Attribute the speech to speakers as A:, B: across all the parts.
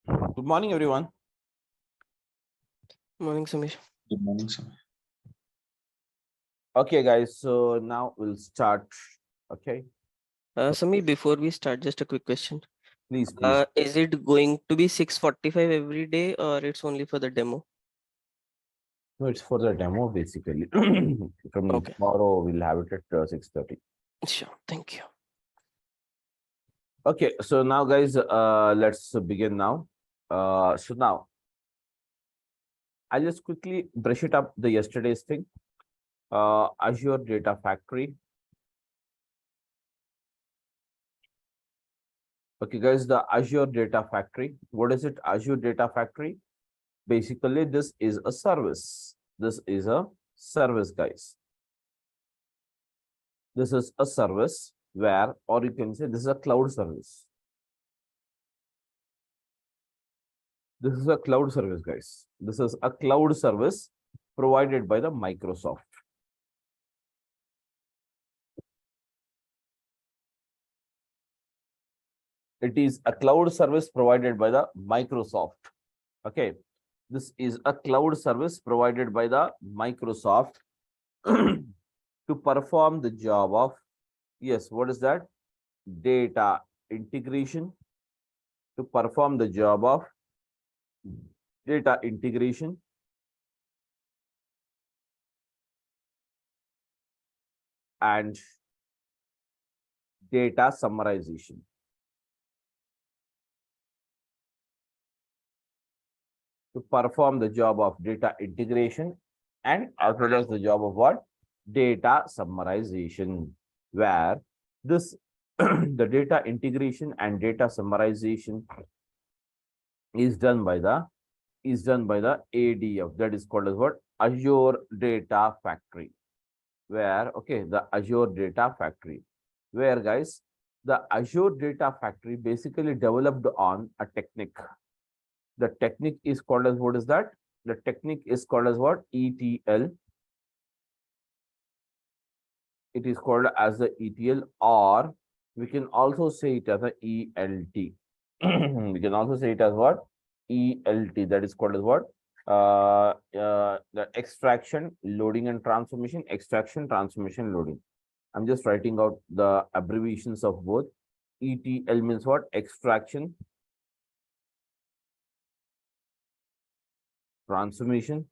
A: Good morning, everyone.
B: Morning, Samir.
C: Good morning, sir.
A: Okay, guys, so now we'll start. Okay,
B: Samir, before we start, just a quick question.
A: please.
B: Is it going to be 6:45 every day or it's only for the demo?
A: No, it's for the demo basically. From
B: Okay,
A: tomorrow, we'll have it at 6:30.
B: sure. Thank you.
A: Okay, so now, guys, let's begin now. So now, I'll just quickly brush it up the yesterday's thing. Azure Data Factory. Okay, guys, the Azure Data Factory. What is it? Azure Data Factory. Basically, this is a service. This is a service, guys. This is a service where, or you can say this is a cloud service. This is a cloud service, guys. This is a cloud service provided by the Microsoft. It is a cloud service provided by the Microsoft. Okay. This is a cloud service provided by the Microsoft to perform the job of, yes, what is that? Data integration. To perform the job of data integration and data summarization. To perform the job of data integration and as well as the job of what? Data summarization, where this the data integration and data summarization is done by the ADF, that is called as what? Azure Data Factory. Where, okay, the Azure Data Factory, where, guys, the Azure Data Factory basically developed on a technique. The technique is called as, what is that? The technique is called as what? ETL. It is called as the ETL, or we can also say it as a ELT. We can also say it as what? ELT. That is called as what? The extraction, loading, and transformation. Extraction, transformation, loading. I'm just writing out the abbreviations of both. ETL means what? Extraction, transformation,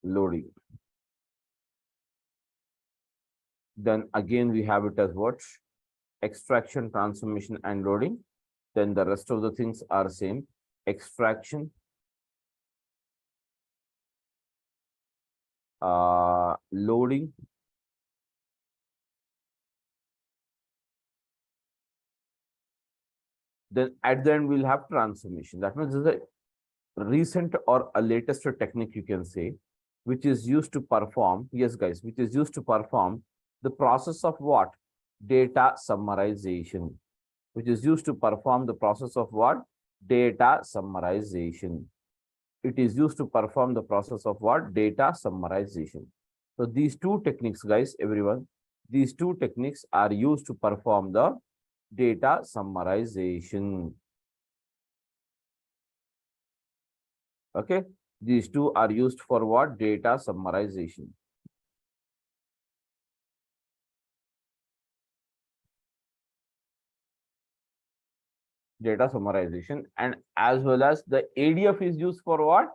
A: loading. Then again, we have it as what? Extraction, transformation, and loading. Then the rest of the things are same. Extraction, loading, then at the end we'll have transformation. That means this is a recent or a latest technique, you can say, which is used to perform, yes, guys, which is used to perform the process of what? Data summarization. Which is used to perform the process of what? Data summarization. It is used to perform the process of what? Data summarization. So these two techniques, guys, everyone, these two techniques are used to perform the data summarization. Okay, these two are used for what? Data summarization. Data summarization, and as well as the ADF is used for what?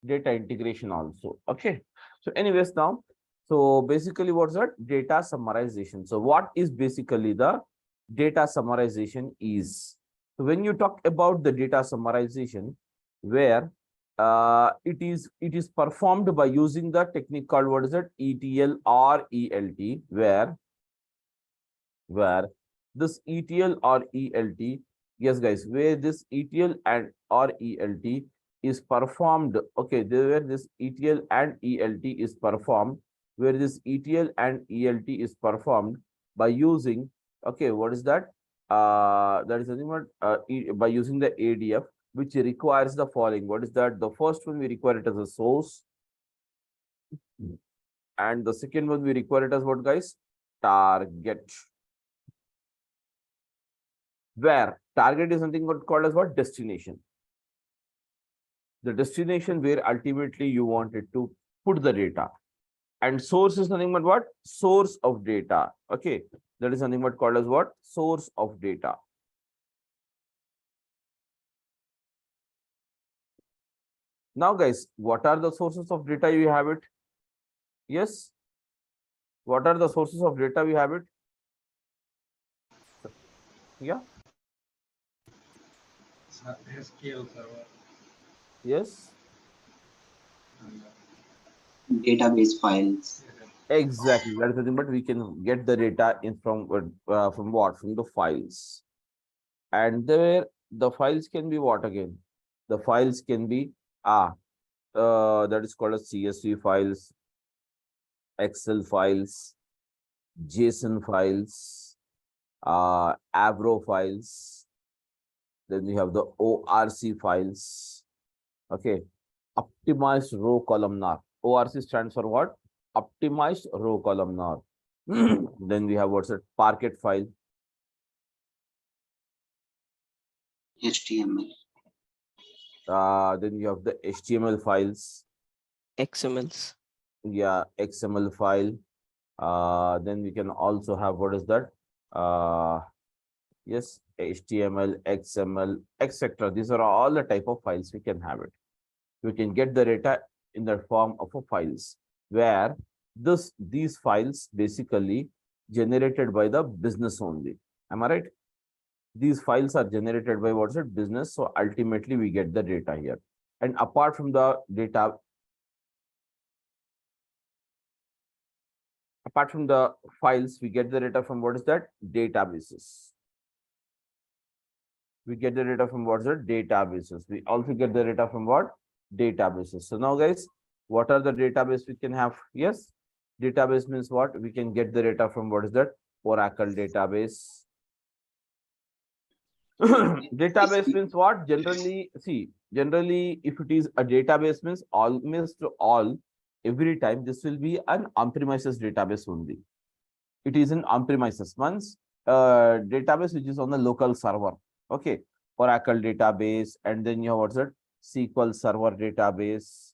A: Data integration also. Okay, so anyways, now, so basically what's that? Data summarization. So what is basically the data summarization is? So when you talk about the data summarization, where it is performed by using the technique called, what is it? ETL or ELT, where this ETL or ELT, yes, guys, where this ETL and or ELT is performed, okay, where this ETL and ELT is performed, where this ETL and ELT is performed by using, okay, what is that? That is nothing but by using the ADF, which requires the following. What is that? The first one we require it as a source, and the second one we require it as what, guys? Target. where target is something what called as what? Destination. The destination where ultimately you wanted to put the data. And source is nothing but what? Source of data. Okay. That is something what called as what? Source of data. Now, guys, what are the sources of data you have it? Yes. What are the sources of data we have it? Yeah.
C: SQL server.
A: Yes.
D: Database files.
A: Exactly. That is nothing but we can get the data in from what? From the files. And there the files can be what again? The files can be that is called as CSV files, Excel files, JSON files, Avro files. Then we have the ORC files. Okay. Optimized row columnar. ORC stands for what? Optimized row columnar. Then we have what's it? Parquet file.
D: HTML.
A: Then you have the HTML files.
B: XMLs.
A: Yeah, XML file. Then we can also have what is that? Yes, HTML, XML, etc. These are all the type of files we can have it. We can get the data in the form of a files where these files basically generated by the business only. Am I right? These files are generated by what's it? Business. So ultimately we get the data here. And apart from the data, apart from the files, we get the data from what is that? Databases. We get the data from what's it? Databases. We also get the data from what? Databases. So now, guys, what are the database we can have? Yes, database means what? We can get the data from what is that? Oracle database. Database means what? Generally, see, generally, if it is a database means almost all, every time this will be an on-premises database only. It is an on-premises once database which is on the local server. Okay, Oracle database, and then you have what's it? SQL Server database.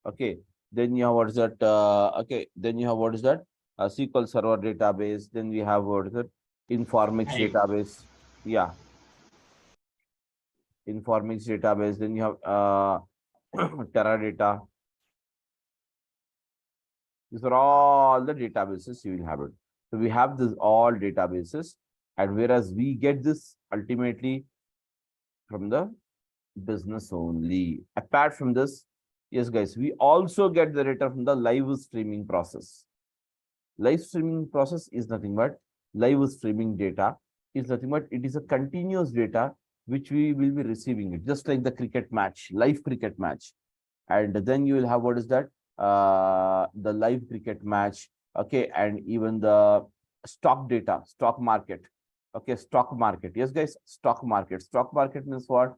A: Okay, then you have what is that? Okay, then you have what is that? SQL Server database. Then we have what is it? Informix database. Yeah, Informix database. Then you have Teradata. These are all the databases you will have it. So we have this all databases, and whereas we get this ultimately from the business only. Apart from this, yes, guys, we also get the data from the live streaming process. Live streaming process is nothing but live streaming data is nothing but it is a continuous data which we will be receiving it, just like the cricket match, live cricket match. And then you will have what is that? The live cricket match. Okay, and even the stock data, stock market. Okay, stock market. Yes, guys, stock market. Stock market means what?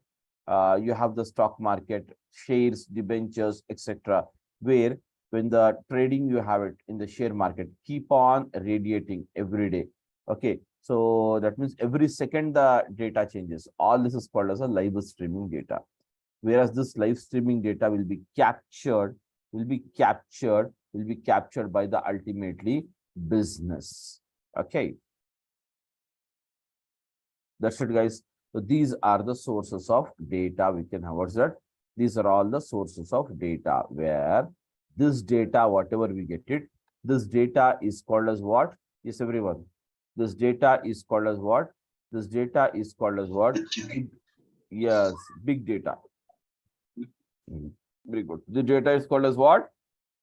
A: You have the stock market, shares, debentures, etc. Where when the trading you have it in the share market, keep on radiating every day. Okay, so that means every second the data changes. All this is called as a live streaming data. Whereas this live streaming data will be captured by the ultimately business. Okay, that's it, guys. So these are the sources of data we can have. What's that? These are all the sources of data where this data, whatever we get it, this data is called as what? Yes, everyone. This data is called as what? This data is called as what? Yes, big data. Very good. The data is called as what?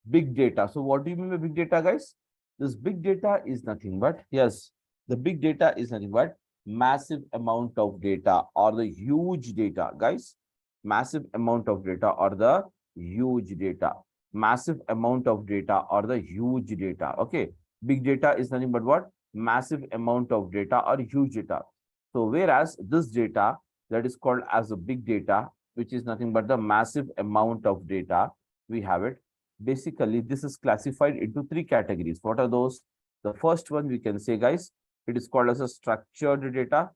A: Big data. So what do you mean by big data, guys? This big data is nothing but, yes, the big data is nothing but massive amount of data or the huge data, guys. Massive amount of data or the huge data. Massive amount of data or the huge data. Okay. Big data is nothing but what? Massive amount of data or huge data. So whereas this data that is called as a big data, which is nothing but the massive amount of data, we have it. Basically, this is classified into three categories. What are those? The first one we can say, guys, It is called as a structured data.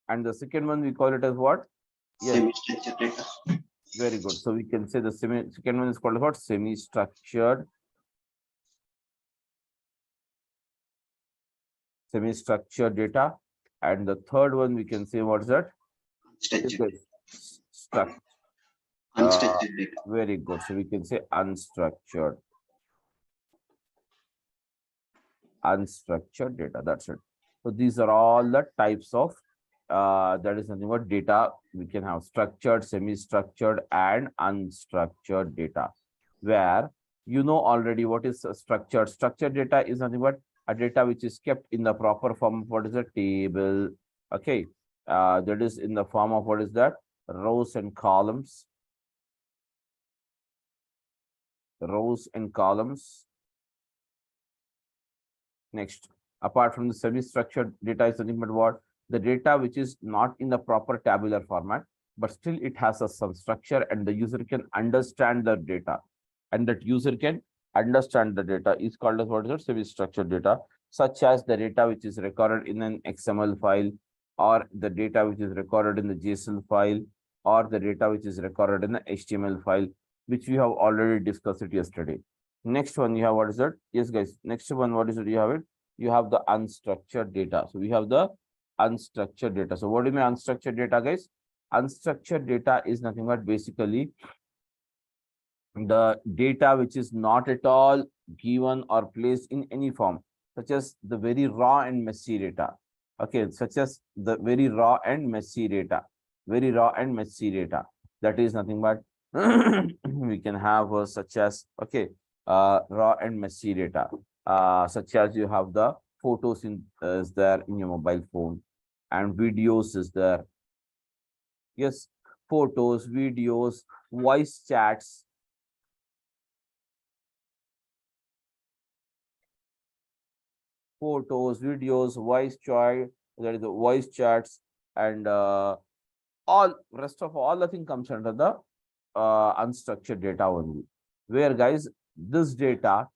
A: And the second one, we call it as what? Yes.
D: Semi-structured data.
A: Very good. So we can say the second one is called what? Semi-structured data. And the third one we can say what is that?
D: Unstructured.
A: Structured.
D: Unstructured data.
A: Very good. So we can say unstructured data. That's it. So these are all the types of that is nothing but data. We can have structured, semi-structured, and unstructured data. Where you know already what is structured. Structured data is nothing but a data which is kept in the proper form of what is a table. Okay, that is in the form of what is that? Rows and columns. Rows and columns. Next, apart from the semi-structured data is nothing but what? The data which is not in the proper tabular format, but still it has some structure and the user can understand the data. And that user can understand the data is called as what is it? Semi-structured data, such as the data which is recorded in an XML file, or the data which is recorded in the JSON file, or the data which is recorded in the HTML file, which we have already discussed it yesterday. Next one, you have what is that? Yes, guys. Next one, what is it? You have it. You have the unstructured data. So we have the unstructured data. So what do you mean unstructured data, guys? Unstructured data is nothing but basically the data which is not at all given or placed in any form, such as the very raw and messy data. Okay, such as the very raw and messy data. Very raw and messy data. That is nothing but we can have such as raw and messy data. Such as you have the photos is there in your mobile phone, and videos is there. Yes, photos, videos, voice chats. Photos, videos, voice chat, there is the voice chats, and all rest of all the thing comes under the unstructured data only. Where, guys, this data,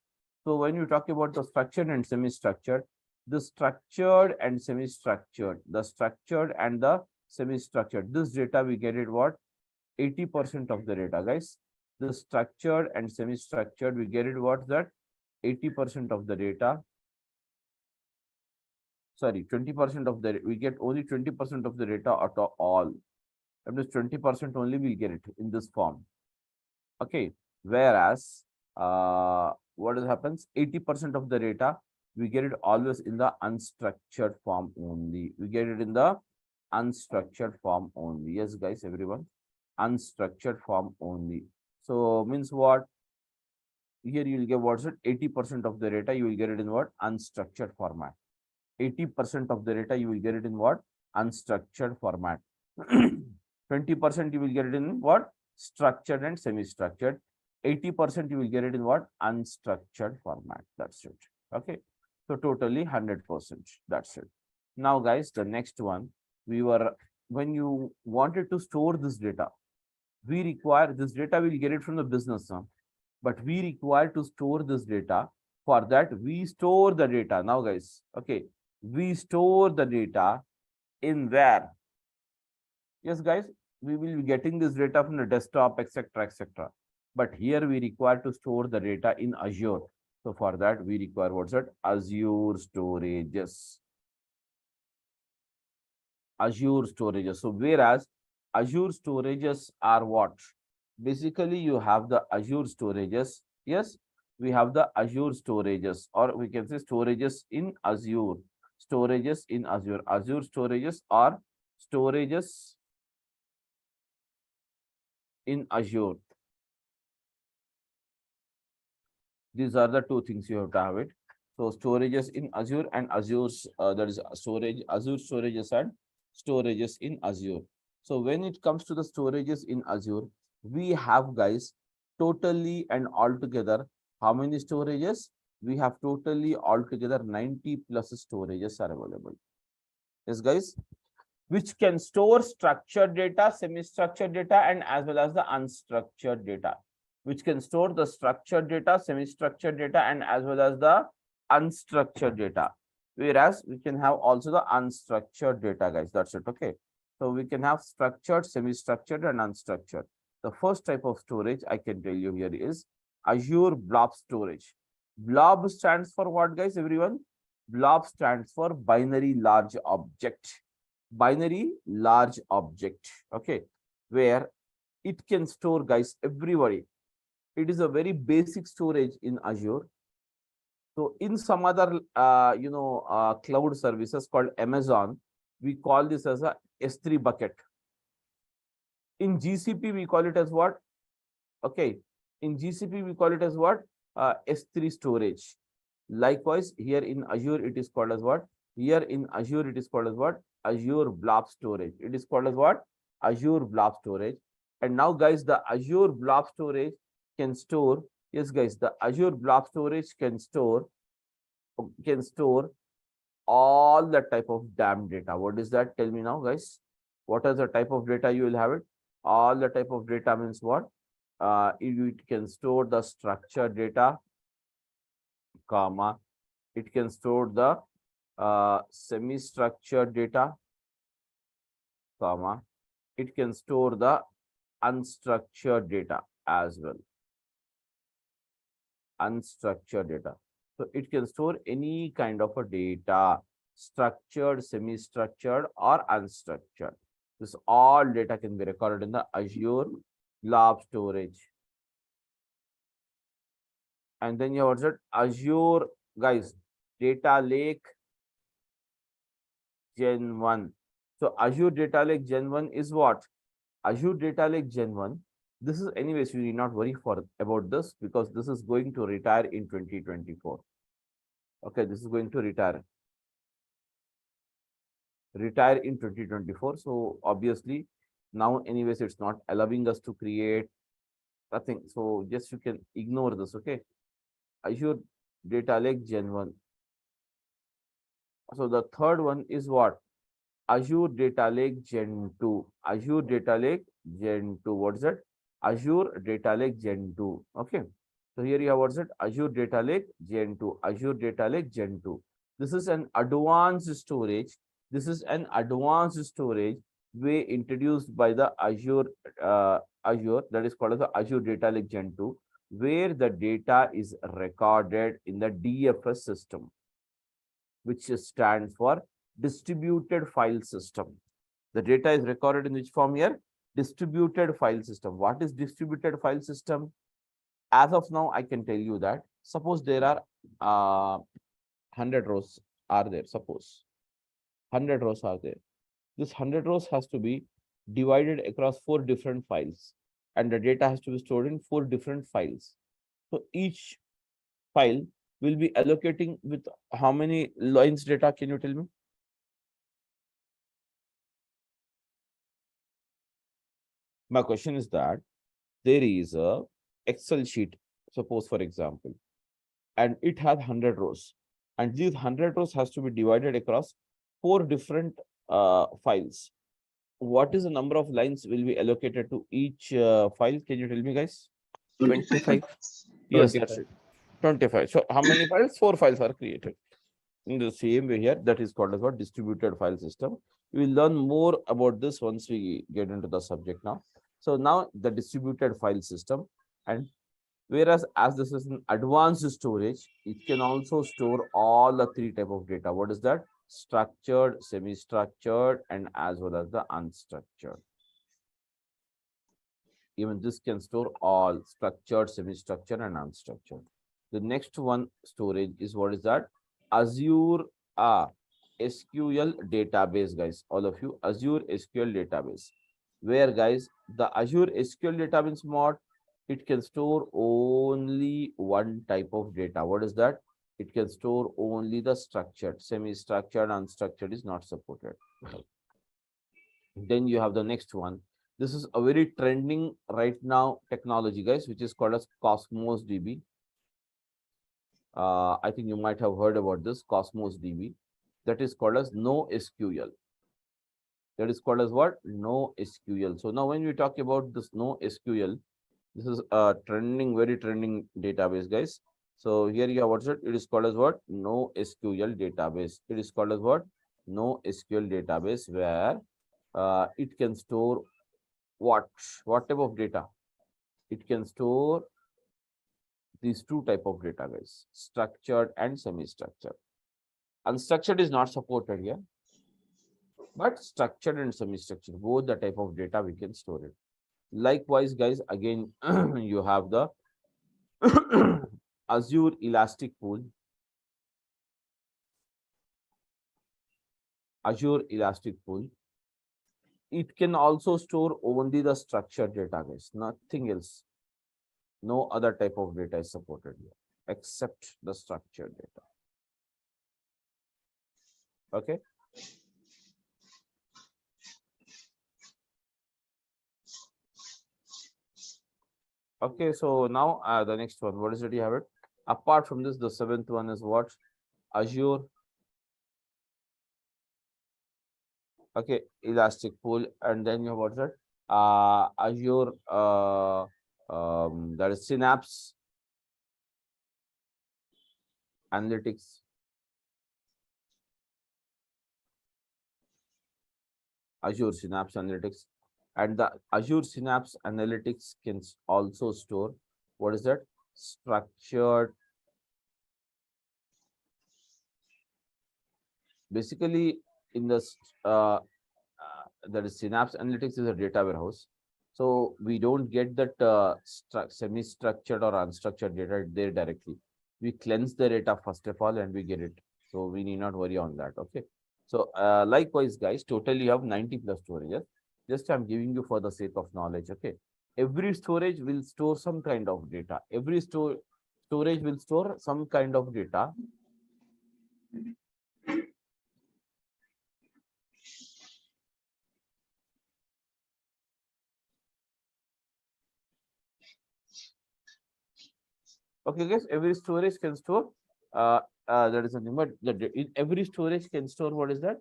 A: so when you talk about the structured and semi-structured, the structured and semi-structured, the structured and the semi-structured, this data we get it what? 80% of the data, guys. The structured and semi-structured, we get it what? That 80% of the data. Sorry, 20% of the, we get only 20% of the data out of all. That means 20% only we'll get it in this form. Okay, whereas what happens? 80% of the data we get it always in the unstructured form only. We get it in the unstructured form only. Yes, guys, everyone, unstructured form only. So means what? Here you will get what's it? 80% of the data you will get it in what? Unstructured format. 80% of the data you will get it in what? Unstructured format. 20% you will get it in what? Structured and semi-structured. 80% you will get it in what? Unstructured format. That's it. Okay. So totally 100%. That's it. Now, guys, the next one, when you wanted to store this data, we require this data, we'll get it from the business, but we require to store this data. For that, we store the data. Now, guys, okay, we store the data in where? Yes, guys, we will be getting this data from the desktop, etc., etc. But here we require to store the data in Azure. So for that, we require what's that? Azure storages. Azure storages. So whereas Azure storages are what? Basically, you have the Azure storages. Yes, we have the Azure storages, or we can say storages in Azure. Storages in Azure. Azure storages are storages in Azure. These are the two things you have to have it. So storages in Azure and Azure's that is storage, Azure storages and storages in Azure. So when it comes to the storages in Azure, we have, guys, totally and altogether how many storages? We have totally altogether 90 plus storages are available. Yes, guys, which can store structured data, semi-structured data, and as well as the unstructured data, which can store the structured data, semi-structured data, and as well as the unstructured data. Whereas we can have also the unstructured data, guys. That's it. Okay. So we can have structured, semi-structured, and unstructured. The first type of storage I can tell you here is Azure Blob Storage. Blob stands for what, guys? Everyone? Blob stands for binary large object. Binary large object. Okay. Where it can store, guys, everybody. It is a very basic storage in Azure. So in some other, cloud services called Amazon, we call this as a S3 bucket. In GCP, we call it as what? Okay. In GCP, we call it as what? S3 storage. Likewise, here in Azure, it is called as what? Here in Azure, it is called as what? Azure Blob Storage. It is called as what? Azure Blob Storage. And now, guys, the Azure Blob Storage can store, yes, guys, the Azure Blob Storage can store all the type of damn data. What is that? Tell me now, guys. What is the type of data you will have it? All the type of data means what? It can store the structured data, comma. It can store the semi-structured data, comma. It can store the unstructured data as well. Unstructured data. So it can store any kind of a data, structured, semi-structured, or unstructured. This all data can be recorded in the Azure Blob Storage. And then you have got Azure, guys, Data Lake Gen 1. So Azure Data Lake Gen 1 is what? Azure Data Lake Gen 1. This is, anyways, you need not worry about this because this is going to retire in 2024. Okay, this is going to retire in 2024. So obviously now, anyways, it's not allowing us to create nothing. So just you can ignore this. Okay, Azure Data Lake Gen 1. So the third one is what? Azure Data Lake Gen 2. Azure Data Lake Gen 2. What is it? Azure Data Lake Gen 2. Okay. So here you have what's it? Azure Data Lake Gen 2. Azure Data Lake Gen 2. This is an advanced storage. This is an advanced storage way introduced by the Azure, that is called as the Azure Data Lake Gen 2, where the data is recorded in the DFS system, which stands for distributed file system. The data is recorded in which form here? Distributed file system. What is distributed file system? As of now, I can tell you that suppose there are 100 rows are there. Suppose 100 rows are there. This 100 rows has to be divided across 4 different files, and the data has to be stored in 4 different files. So each file will be allocating with how many lines data? Can you tell me? My question is that there is a Excel sheet, suppose for example, and it has 100 rows, and these 100 rows has to be divided across 4 different files. What is the number of lines will be allocated to each file? Can you tell me, guys?
B: 25.
A: Yes, that's it. 25. So how many files? 4 files are created. In the same way here, that is called as what? Distributed file system. We will learn more about this once we get into the subject now. So now the distributed file system, and whereas as this is an advanced storage, it can also store all the 3 type of data. What is that? Structured, semi-structured, and as well as the unstructured. Even this can store all structured, semi-structured, and unstructured. The next one storage is what is that? Azure SQL database, guys. All of you, Azure SQL database. Where, guys, the Azure SQL data means what? It can store only one type of data. What is that? It can store only the structured, semi-structured, unstructured is not supported. Then you have the next one. This is a very trending right now technology, guys, which is called as Cosmos DB. I think you might have heard about this Cosmos DB. That is called as NoSQL. That is called as what? NoSQL. So now when we talk about this NoSQL, this is a trending, very trending database, guys. So here you have what's it? It is called as what? No SQL database. It is called as what? No SQL database, where it can store what type of data? It can store these two type of data, guys: structured and semi-structured. Unstructured is not supported here, but structured and semi-structured, both the type of data we can store it. Likewise, guys, again, you have the Azure Elastic Pool. Azure Elastic Pool. It can also store only the structured data, guys, nothing else. No other type of data is supported here except the structured data. Okay. Okay, so now the next one, what is it? You have it. Apart from this, the seventh one is what? Azure. Okay, Elastic Pool, and then you have what's that? Azure. That is Synapse Analytics. Azure Synapse Analytics, and the Azure Synapse Analytics can also store what is that? Structured. Basically, in this that is Synapse Analytics is a data warehouse. So we don't get that semi-structured or unstructured data there directly. We cleanse the data first of all and we get it. So we need not worry on that. Okay. So likewise, guys, totally you have 90 plus storages. Just I'm giving you for the sake of knowledge. Okay. Every storage will store some kind of data. Every storage will store some kind of data. Okay, guys, every storage can store that is something, but every storage can store what is that?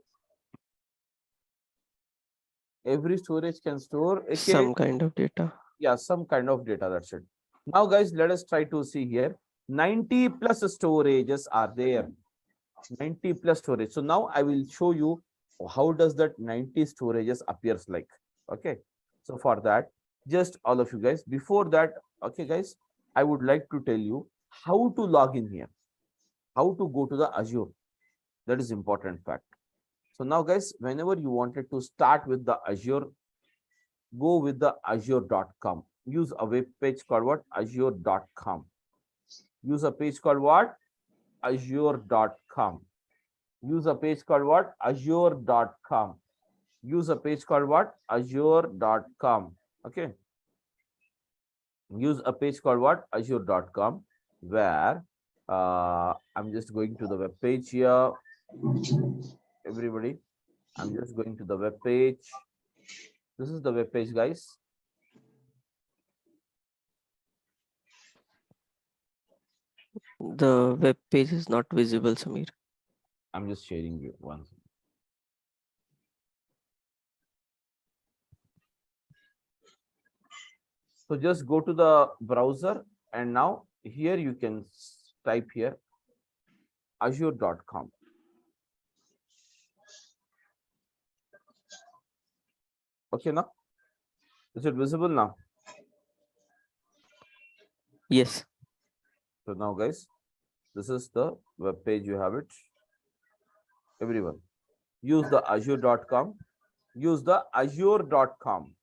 A: Every storage can store
B: Some kind of data.
A: Yeah, some kind of data. That's it. Now, guys, let us try to see here. 90 plus storages are there. 90 plus storage. So now I will show you how does that 90 storages appears like. Okay. So for that, just all of you guys, before that, okay, guys, I would like to tell you how to log in here, how to go to the Azure. That is important fact. So now, guys, whenever you wanted to start with the Azure, go with the azure.com. Use a web page called what? Azure.com. Use a page called what? Azure.com. Use a page called what? Azure.com. Use a page called what? Azure.com. Okay. Use a page called what? Azure.com, where I'm just going to the web page here. Everybody, I'm just going to the web page. This is the web page, guys.
B: The web page is not visible, Samir.
A: I'm just sharing you once. So just go to the browser, and now here you can type here azure.com. Okay, now is it visible now?
B: Yes.
A: So now, guys, this is the web page. You have it. Everyone, use the azure.com. Use the azure.com,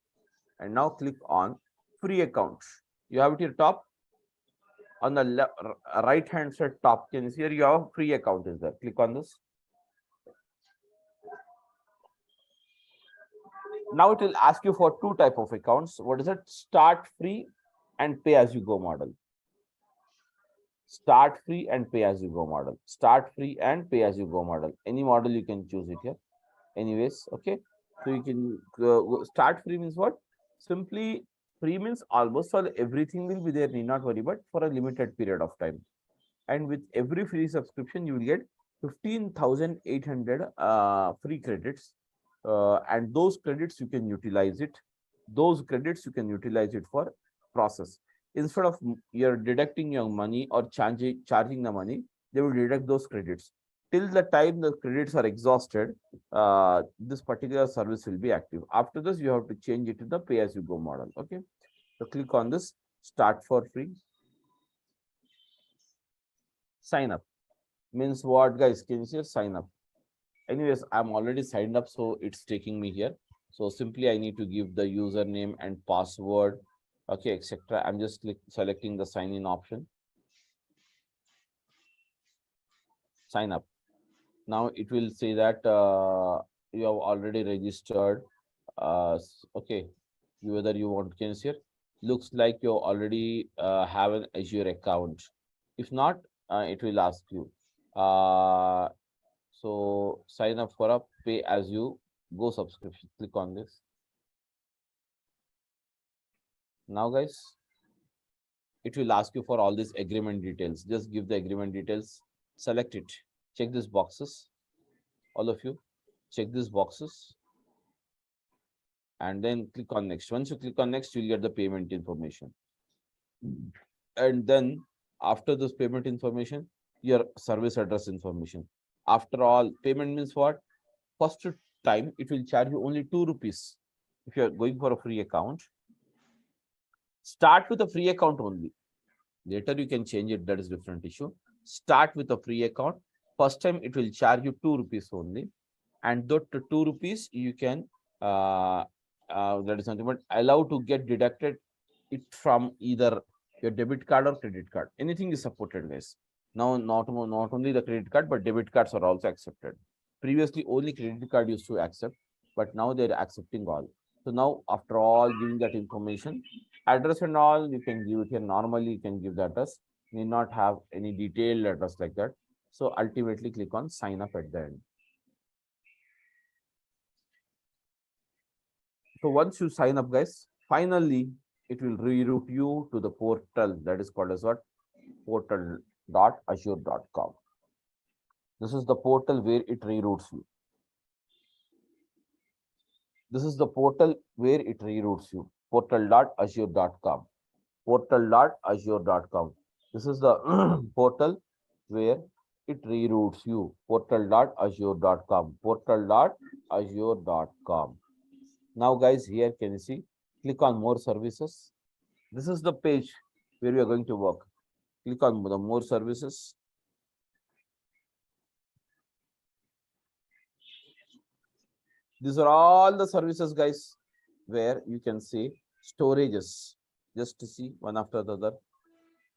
A: and now click on free account. You have it here top on the right hand side top. Can you see here? You have free account is there. Click on this. Now it will ask you for two type of accounts. What is it? Start free and pay as you go model. Start free and pay as you go model. Start free and pay as you go model. Any model you can choose it here. Anyways, okay. So you can start free means what? Simply free means almost all everything will be there. Need not worry, but for a limited period of time. And with every free subscription, you will get 15,800 free credits. And those credits you can utilize it. Those credits you can utilize it for process. Instead of you're deducting your money or charging the money, they will deduct those credits. Till the time the credits are exhausted, this particular service will be active. After this, you have to change it to the pay-as-you-go model. Okay. So click on this, start for free. Sign up. Means what, guys? Can you see sign up? Anyways, I'm already signed up, so it's taking me here. So simply I need to give the username and password, okay, etc. I'm just selecting the sign in option. Sign up. Now it will say that you have already registered. Okay, whether you want, can see here. Looks like you already have an Azure account. If not, it will ask you. So sign up for a pay as you go subscription. Click on this. Now, guys, it will ask you for all these agreement details. Just give the agreement details, select it, check these boxes. All of you, check these boxes and then click on next. Once you click on next, you'll get the payment information. And then after this payment information, your service address information. After all, payment means what? First time, it will charge you only 2 rupees. If you are going for a free account, start with a free account only. Later you can change it, that is different issue. Start with a free account. First time it will charge you 2 rupees only. And that 2 rupees you can, that is something, but allow to get deducted it from either your debit card or credit card. Anything is supported, guys. Now, not only the credit card, but debit cards are also accepted. Previously, only credit card used to accept, but now they're accepting all. So now, after all giving that information, address and all, you can give it here. Normally, you can give the address. Need not have any detailed address like that. So ultimately, click on sign up at the end. So once you sign up, guys, finally, it will reroute you to the portal that is called as what? Portal.azure.com. This is the portal where it reroutes you. This is the portal where it reroutes you. Portal.azure.com. Portal.azure.com. This is the portal where it reroutes you. Portal.azure.com. Portal.azure.com. Now, guys, here can you see? Click on more services. This is the page where we are going to work. Click on the more services. These are all the services, guys, where you can see storages. Just to see one after the other.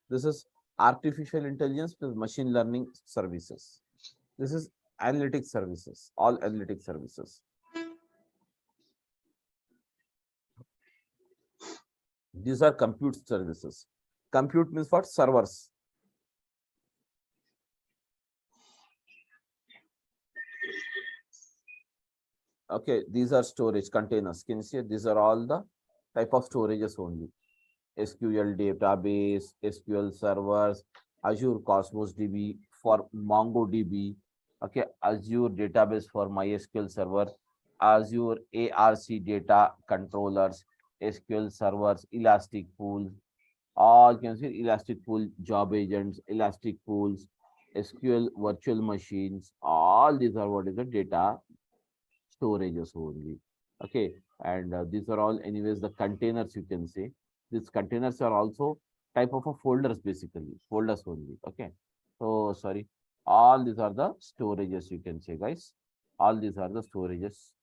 A: This is artificial intelligence plus machine learning services. This is analytics services, all analytics services. These are compute services. Compute means what? Servers. Okay, these are storage containers. Can you see? These are all the type of storages only. SQL database, SQL servers, Azure Cosmos DB for MongoDB. Okay, Azure database for MySQL server, Azure ARC data controllers, SQL servers, Elastic pools. All you can see Elastic pool job agents, Elastic pools, SQL virtual machines. All these are what is the data storages only. Okay, and these are all anyways the containers, you can say. These containers are also type of a folders, basically folders only. Okay, so sorry, all these are the storages, you can say, guys. All these are the storages.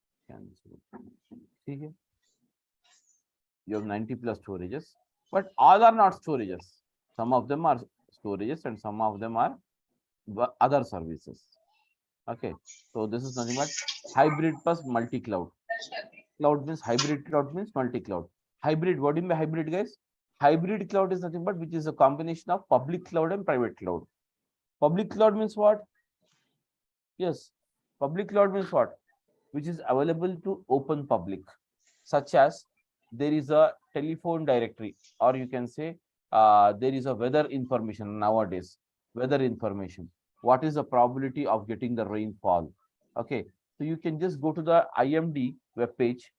A: See here, you have 90 plus storages, but all are not storages. Some of them are storages and some of them are other services. Okay, so this is nothing but hybrid plus multi-cloud. Cloud means hybrid, cloud means multi-cloud. Hybrid, what do you mean by hybrid, guys? Hybrid cloud is nothing but which is a combination of public cloud and private cloud. Public cloud means what? Yes, public cloud means what? Which is available to open public, such as there is a telephone directory, or you can say there is a weather information nowadays, weather information. What is the probability of getting the rainfall? Okay, so you can just go to the IMD web page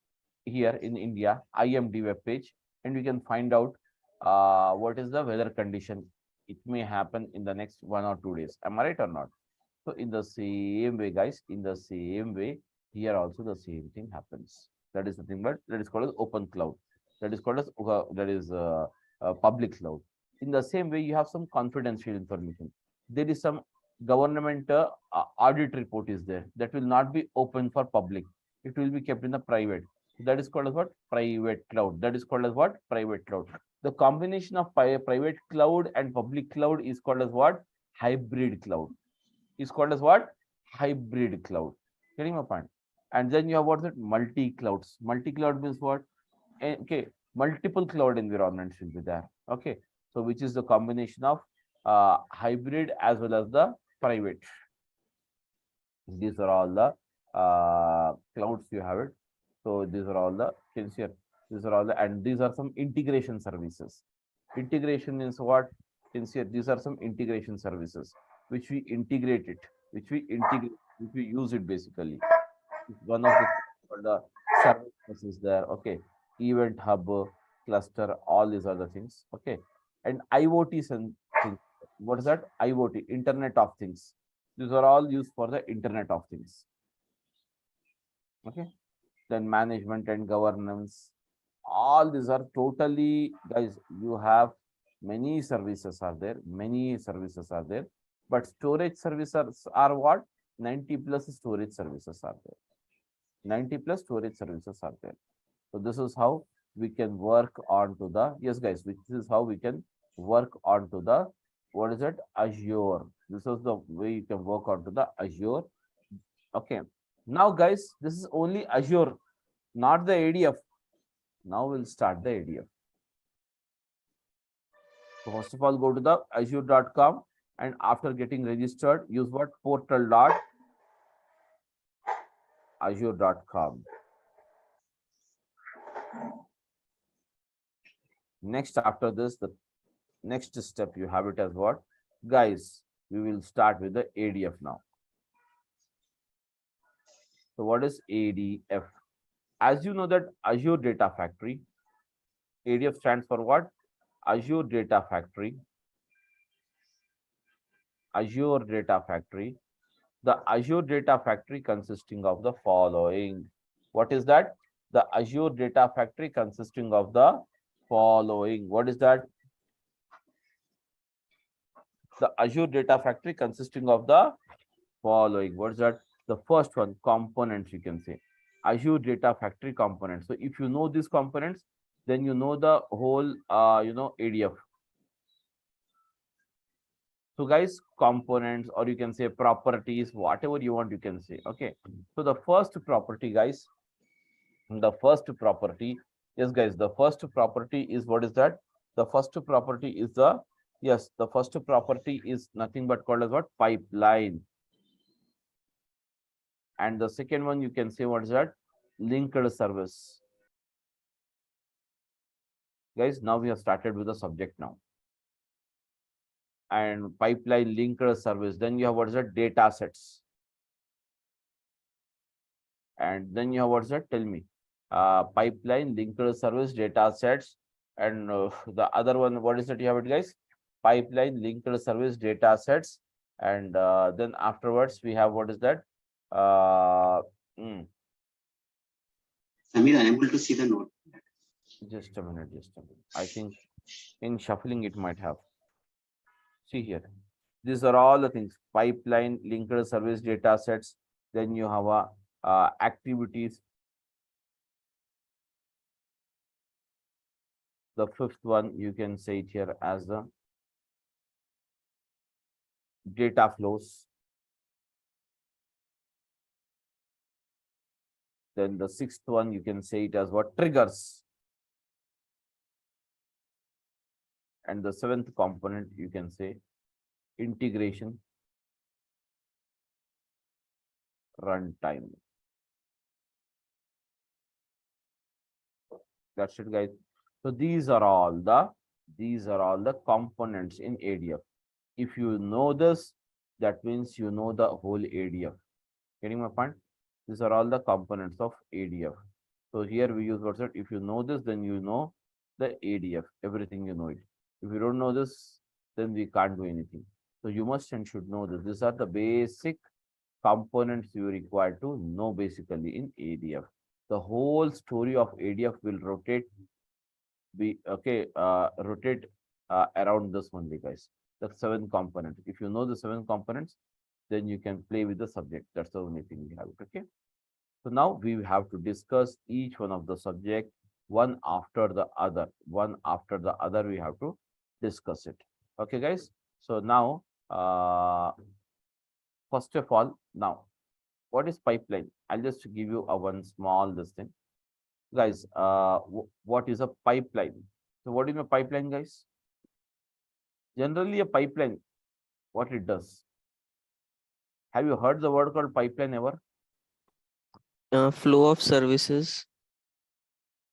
A: here in India, IMD web page, and we can find out what is the weather condition? It may happen in the next 1 or 2 days. Am I right or not? So in the same way, guys, in the same way, here also the same thing happens. That is the thing, but that is called as open cloud. That is called as public cloud. In the same way, you have some confidential information. There is some government audit report is there that will not be open for public. It will be kept in the private. That is called as what? Private cloud. That is called as what? Private cloud. The combination of private cloud and public cloud is called as what? Hybrid cloud. Is called as what? Hybrid cloud. Getting my point? And then you have what's it? Multi clouds. Multi cloud means what? Okay, multiple cloud environments will be there. Okay, so which is the combination of hybrid as well as the private. These are all the clouds you have it. So these are all the here. These are all the, and these are some integration services. Integration is what? Here, these are some integration services which we integrate it, which we use it basically. One of the services is there. Okay, event hub, cluster, all these other things. Okay, and IoT and things. What is that? IoT, Internet of Things. These are all used for the Internet of Things. Okay, then management and governance. All these are totally, guys, you have many services are there, many services are there, but storage services are what? 90 plus storage services are there. 90 plus storage services are there. So this is how we can work on to the, yes guys, this is how we can work on to the, what is it? Azure. This is the way you can work on to the Azure. Okay. Now guys, this is only Azure, not the ADF. Now we'll start the ADF. So first of all, go to the azure.com and after getting registered, use what? portal.azure.com. Next, after this, the next step you have it as what? Guys, we will start with the ADF now. So what is ADF? As you know that Azure Data Factory, ADF stands for what? Azure Data Factory. Azure Data Factory. The Azure Data Factory consisting of the following. What is that? The Azure Data Factory consisting of the following. What is that? The Azure Data Factory consisting of the following. What is that? The first one, components, you can say. Azure Data Factory components. So if you know these components, then you know the whole, ADF. So guys, components, or you can say properties, whatever you want, you can say. Okay. So the first property, guys, the first property, yes, guys, the first property is, what is that? The first property is the, yes, the first property is nothing but called as what? Pipeline. And the second one, you can say, what is that? Linked service. Guys, now we have started with the subject now. And pipeline linked service. Then you have, what is that? Data sets. And then you have, what is that? Tell me. Pipeline linked service, data sets. And the other one, what is that you have it, guys? Pipeline linked service, data sets. And then afterwards, we have, what is that?
D: Samir, unable to see the note.
A: Just a minute, just a minute. I think in shuffling it might have. See here. These are all the things. Pipeline, linked service, data sets. Then you have activities. The fifth one, you can say it here as the data flows. Then the sixth one, you can say it as what? Triggers. And the seventh component, you can say integration, runtime. That's it, guys. So these are all the components in ADF. If you know this, that means you know the whole ADF. Getting my point? These are all the components of ADF. So here we use what's it? If you know this, then you know the ADF, everything you know it. If you don't know this, then we can't do anything. So you must and should know this. These are the basic components you require to know basically in ADF. The whole story of ADF will rotate around this only, guys. The 7 components. If you know the 7 components, then you can play with the subject. That's the only thing we have. Okay. So now we have to discuss each one of the subject one after the other. One after the other, we have to discuss it. Okay, guys. So now, first of all, now what is pipeline? I'll just give you a one small this thing, guys. What is a pipeline? So what is a pipeline, guys? Generally, a pipeline, what it does? Have you heard the word called pipeline ever?
B: Flow of services.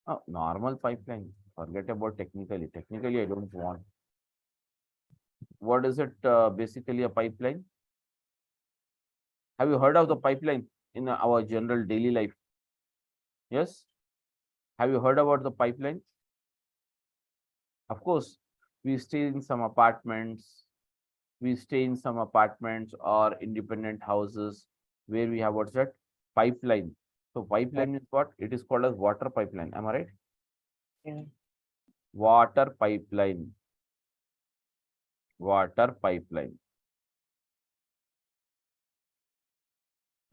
A: Oh, normal pipeline. Forget about technically. Technically, I don't want. What is it? Basically, a pipeline. Have you heard of the pipeline in our general daily life? Yes. Have you heard about the pipeline? Of course, we stay in some apartments. We stay in some apartments or independent houses where we have what's that? Pipeline. So pipeline is what? It is called as water pipeline. Am I right?
B: Yeah.
A: Water pipeline. Water pipeline.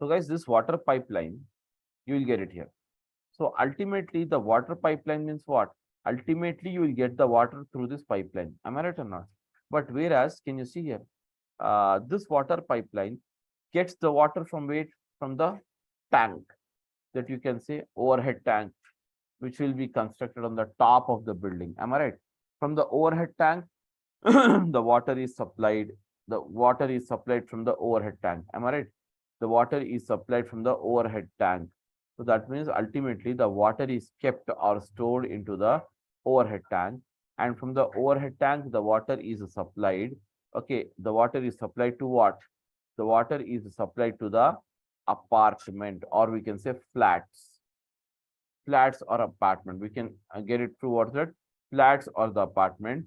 A: So guys, this water pipeline, you will get it here. So ultimately, the water pipeline means what? Ultimately, you will get the water through this pipeline. Am I right or not? But whereas, can you see here? This water pipeline gets the water from where? From the tank, that you can say overhead tank, which will be constructed on the top of the building. Am I right? From the overhead tank, the water is supplied. The water is supplied from the overhead tank. Am I right? The water is supplied from the overhead tank. So that means ultimately the water is kept or stored into the overhead tank. And from the overhead tank, the water is supplied. Okay, the water is supplied to what? The water is supplied to the apartment, or we can say flats. Flats or apartment. We can get it through what's that? Flats or the apartment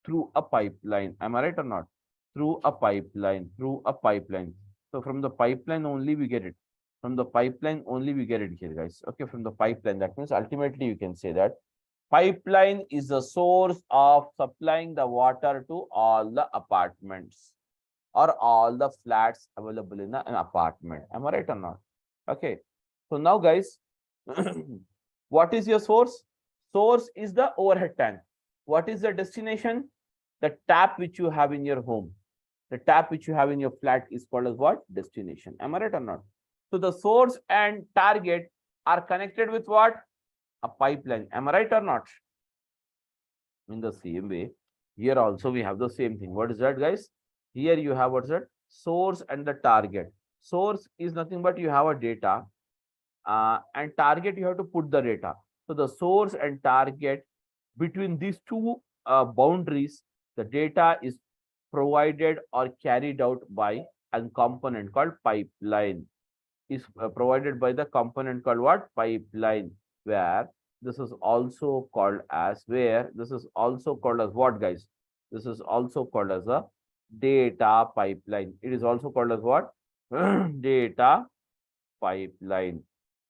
A: through a pipeline. Am I right or not? Through a pipeline. Through a pipeline. So from the pipeline only we get it. From the pipeline only we get it here, guys. Okay, from the pipeline. That means ultimately you can say that pipeline is the source of supplying the water to all the apartments or all the flats available in an apartment. Am I right or not? Okay. So now, guys, what is your source? Source is the overhead tank. What is the destination? The tap which you have in your home. The tap which you have in your flat is called as what? Destination. Am I right or not? So the source and target are connected with what? A pipeline. Am I right or not? In the same way, here also we have the same thing. What is that, guys? Here you have what's that? Source and the target. Source is nothing but you have a data, and target you have to put the data. So the source and target, between these two boundaries, the data is provided or carried out by a component called pipeline. Is provided by the component called what? Pipeline. Where this is also called as this is also called as what, guys? This is also called as a data pipeline. It is also called as what? Data pipeline.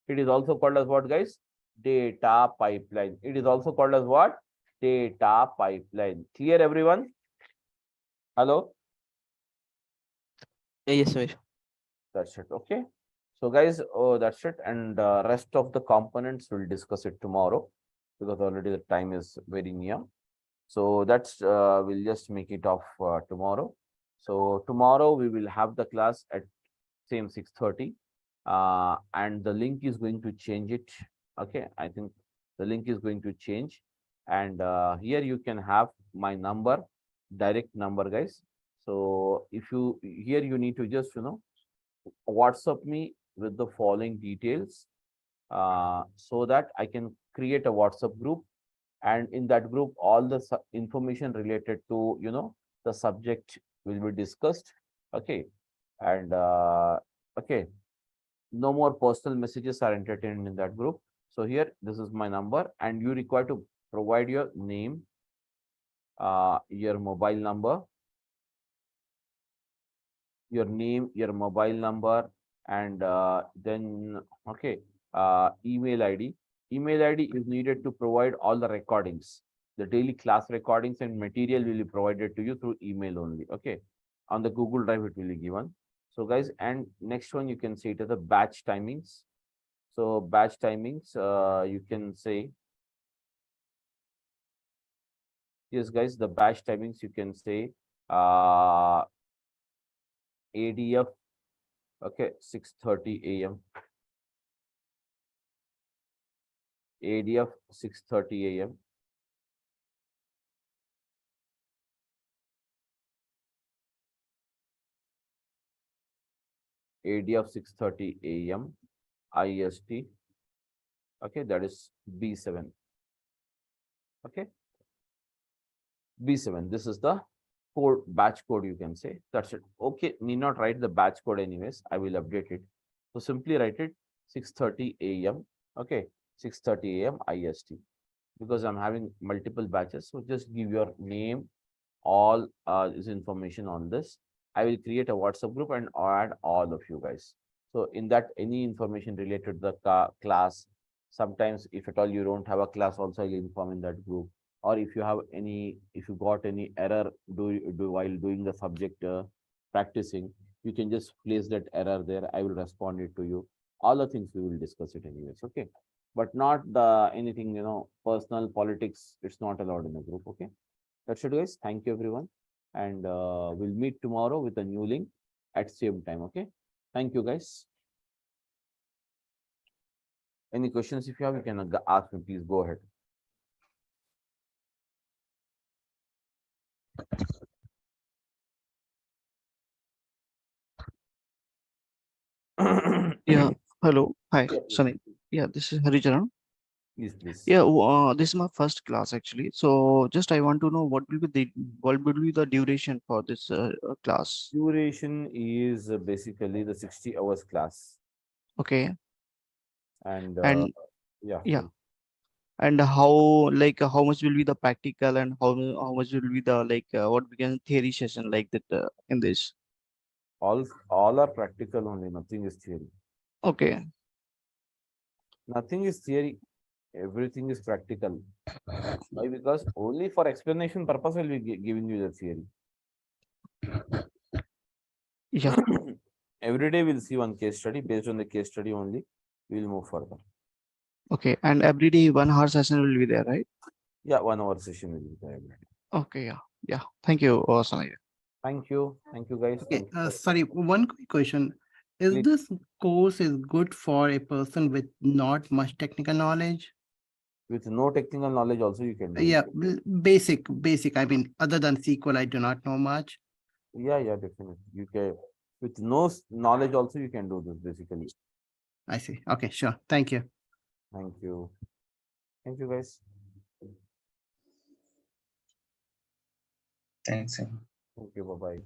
A: It is also called as what, guys? Data pipeline. It is also called as what? Data pipeline. Clear, everyone? Hello?
B: Yes, sir.
A: That's it. Okay. So guys, that's it. And rest of the components we'll discuss it tomorrow, because already the time is very near. So that's we'll just make it off tomorrow. So tomorrow we will have the class at same 6:30, and the link is going to change it. Okay, I think the link is going to change, and here you can have my number, direct number, guys. So if you here you need to just WhatsApp me with the following details, so that I can create a WhatsApp group, and in that group all the information related to the subject will be discussed. Okay, and okay, no more personal messages are entertained in that group. So here this is my number, and you require to provide your name, your mobile number, your name, your mobile number, and then okay, email ID. Email ID is needed to provide all the recordings. The daily class recordings and material will be provided to you through email only. Okay, on the Google Drive it will be given. So guys, and next one you can say it as the batch timings. So batch timings, you can say, yes guys, the batch timings you can say ADF, okay, 6:30 a.m. ADF 6:30 a.m. ADF 6:30 a.m. IST. Okay, that is B7. Okay, B7. This is the code, batch code, you can say. That's it. Okay, need not write the batch code anyways. I will update it. So simply write it 6:30 a.m. Okay, 6:30 a.m. IST. Because I'm having multiple batches. So just give your name, all this information on this. I will create a WhatsApp group and add all of you guys. So in that, any information related to the class, sometimes if at all you don't have a class, also I'll inform in that group. Or if you have any, if you got any error while doing the subject practicing, you can just place that error there. I will respond it to you. All the things we will discuss it anyways. Okay, but not the anything, personal politics. It's not allowed in the group. Okay. That's it, guys. Thank you, everyone. And we'll meet tomorrow with a new link at same time. Okay. Thank you, guys. Any questions if you have, you can ask me. Please go ahead.
E: Yeah, hello. Hi,
A: Yeah,
E: Sunny. Yeah, this is Haricharan.
A: please, please.
E: Yeah, this is my first class actually. So just I want to know what will be the duration for this class?
A: Duration is basically the 60 hours class.
E: Okay,
A: And
E: and
A: yeah,
E: yeah, and how much will be the practical and how much will be the what we can theory session like that in this?
A: all are practical only. Nothing is theory.
E: Okay,
A: Nothing is theory. Everything is practical. Why? Because only for explanation purpose will be giving you the theory.
E: yeah,
A: Every day we'll see one case study. Based on the case study only, we'll move further.
E: okay, and every day 1 hour session will be there, right?
A: Yeah, 1 hour session will be there every day.
E: Okay, yeah, yeah. Thank you, Sunny.
A: Thank you. Thank you, guys.
C: Okay,
A: Thank you.
C: sorry, one quick question. Is
A: Please.
C: this course is good for a person with not much technical knowledge?
A: With no technical knowledge also you can do
C: Yeah,
A: it.
C: basic. I mean, other than SQL, I do not know much.
A: Yeah, definitely. You can, with no knowledge also you can do this basically.
C: I see. Okay, sure. Thank you.
A: Thank you. Thank you, guys.
F: Thanks.
A: Thank you. Bye-bye.